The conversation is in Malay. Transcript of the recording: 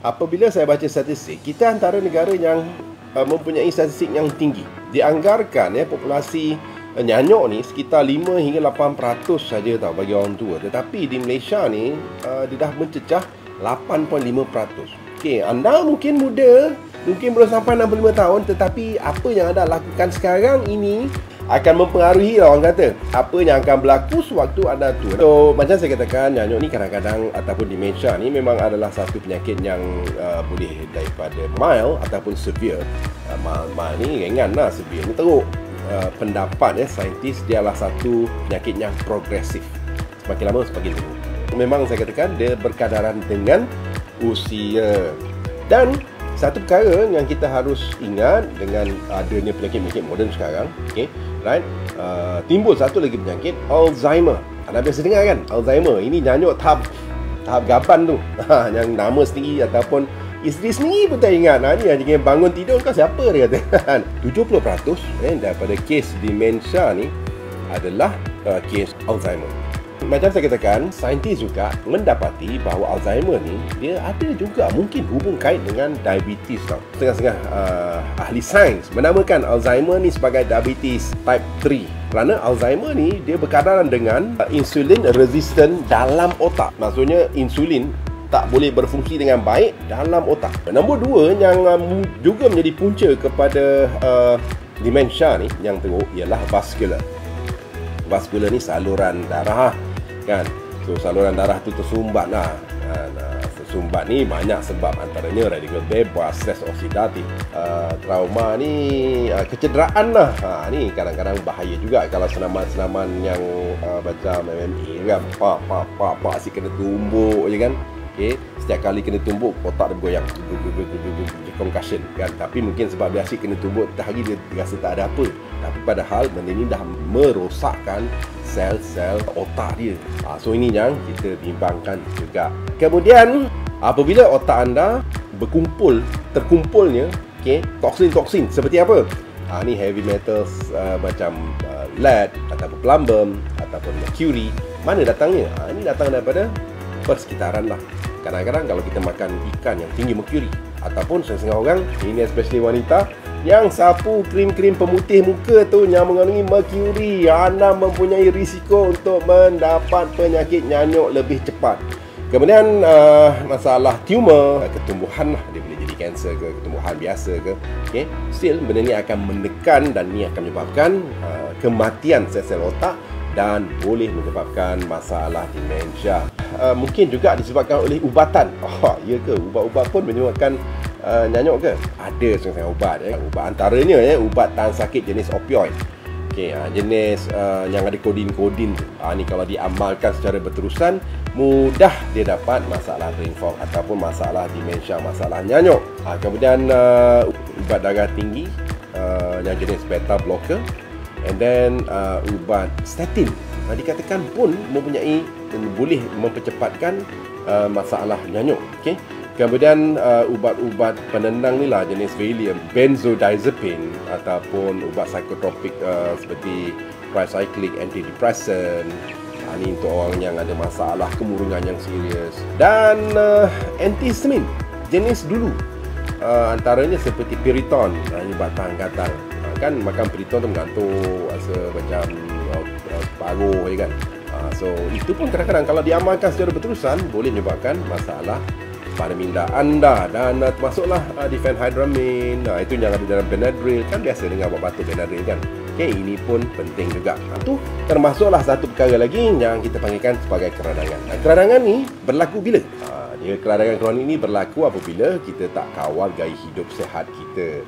apabila saya baca statistik, kita antara negara yang mempunyai statistik yang tinggi. Dianggarkan populasi nyanyuk ni sekitar 5 hingga 8% saja tau bagi orang tua. Tetapi di Malaysia ni dia dah mencecah 8.5%. Okey, anda mungkin muda, mungkin belum sampai 65 tahun, tetapi apa yang anda lakukan sekarang ini akan mempengaruhi orang kata apa yang akan berlaku sewaktu anda tua. So, macam saya katakan, nyanyuk ni kadang-kadang ataupun dementia ni memang adalah satu penyakit yang boleh daripada mild ataupun severe. Mild ni ringan lah, severe ni teruk. Pendapat saintis, dia adalah satu penyakit yang progresif. Semakin lama semakin teruk. Memang saya katakan dia berkadaran dengan usia. Dan satu perkara yang kita harus ingat dengan adanya penyakit-penyakit moden sekarang, okay, right? Timbul satu lagi penyakit, Alzheimer. Anda biasa dengar kan? Alzheimer. Ini nyanyuk tahap gaban tu. Yang nama sendiri ataupun isteri sendiri pun tak ingat. Ni yang bangun tidur kau siapa dia kata. 70% daripada kes dementia ni adalah kes Alzheimer. Macam saya katakan, saintis juga mendapati bahawa Alzheimer ni dia ada juga mungkin hubung kait dengan diabetes tau. Setengah-setengah ahli sains menamakan Alzheimer ni sebagai diabetes type 3. Kerana Alzheimer ni dia berkadaran dengan insulin resistant dalam otak. Maksudnya insulin tak boleh berfungsi dengan baik dalam otak. Nombor dua yang juga menjadi punca kepada dementia ni yang teruk ialah vascular. Vascular ni saluran darah kan. So saluran darah tu tersumbat lah. Tersumbat ni banyak sebab, antaranya radikal bebas, stres oksidatif, trauma ni, kecederaan lah. Ni kadang-kadang bahaya juga kalau senaman-senaman yang macam MMA kan. Pak asyik kena tumbuk je kan. Okay. Setiap kali kena tumbuk, otak dia bergoyang, concussion kan. Tapi mungkin sebab dia asyik kena tumbuk, hari dia rasa tak ada apa. Tapi padahal benda ni dah merosakkan sel-sel otak dia. So ini yang kita bimbangkan juga. Kemudian apabila otak anda terkumpulnya toksin-toksin seperti apa? Ni heavy metals macam lead ataupun plumbum ataupun mercury. Mana datangnya? Ini datang daripada persekitaran lah. Kadang-kadang kalau kita makan ikan yang tinggi mercury, ataupun setengah orang, ini especially wanita, yang sapu krim-krim pemutih muka tu yang mengandungi mercury, anda mempunyai risiko untuk mendapat penyakit nyanyuk lebih cepat. Kemudian masalah tumor, ketumbuhan lah, dia boleh jadi kanser ke, ketumbuhan biasa ke, okay? Still benda ni akan menekan dan ni akan menyebabkan kematian sel-sel otak dan boleh menyebabkan masalah dementia. Mungkin juga disebabkan oleh ubatan. Ya ke? Ubat-ubat pun menyebabkan nyanyuk ke? Ada setengah ubat. Ubat antaranya ubat tahan sakit jenis opioid. Jenis yang ada kodin-kodin tu. Ni kalau diamalkan secara berterusan, mudah dia dapat masalah brain fog ataupun masalah dementia, masalah nyanyuk. Kemudian ubat darah tinggi yang jenis beta blocker. And then ubat statin dikatakan pun boleh mempercepatkan masalah nyanyuk. Okay? Kemudian ubat-ubat penenang ni lah jenis Valium, benzodiazepine ataupun ubat psikotropik seperti tricyclic antidepressant. Ni untuk orang yang ada masalah kemurungan yang serius. Dan antihistamin jenis dulu, antaranya seperti Piriton, ubat tahan gatal. Kan makan Piriton tu mengantuk, rasa macam paruh kan. So itu pun kadang-kadang kalau diamalkan secara berterusan boleh menyebabkan masalah pada minda anda. Dan termasuklah diphenhydramine, itu yang ada dalam Benadryl. Kan biasa dengar buat batuk Benadryl kan. Okay, ini pun penting juga. Itu termasuklah satu perkara lagi yang kita panggilkan sebagai keradangan. Keradangan ni berlaku bila? Keradangan kronik ni berlaku apabila kita tak kawal gaya hidup sihat kita.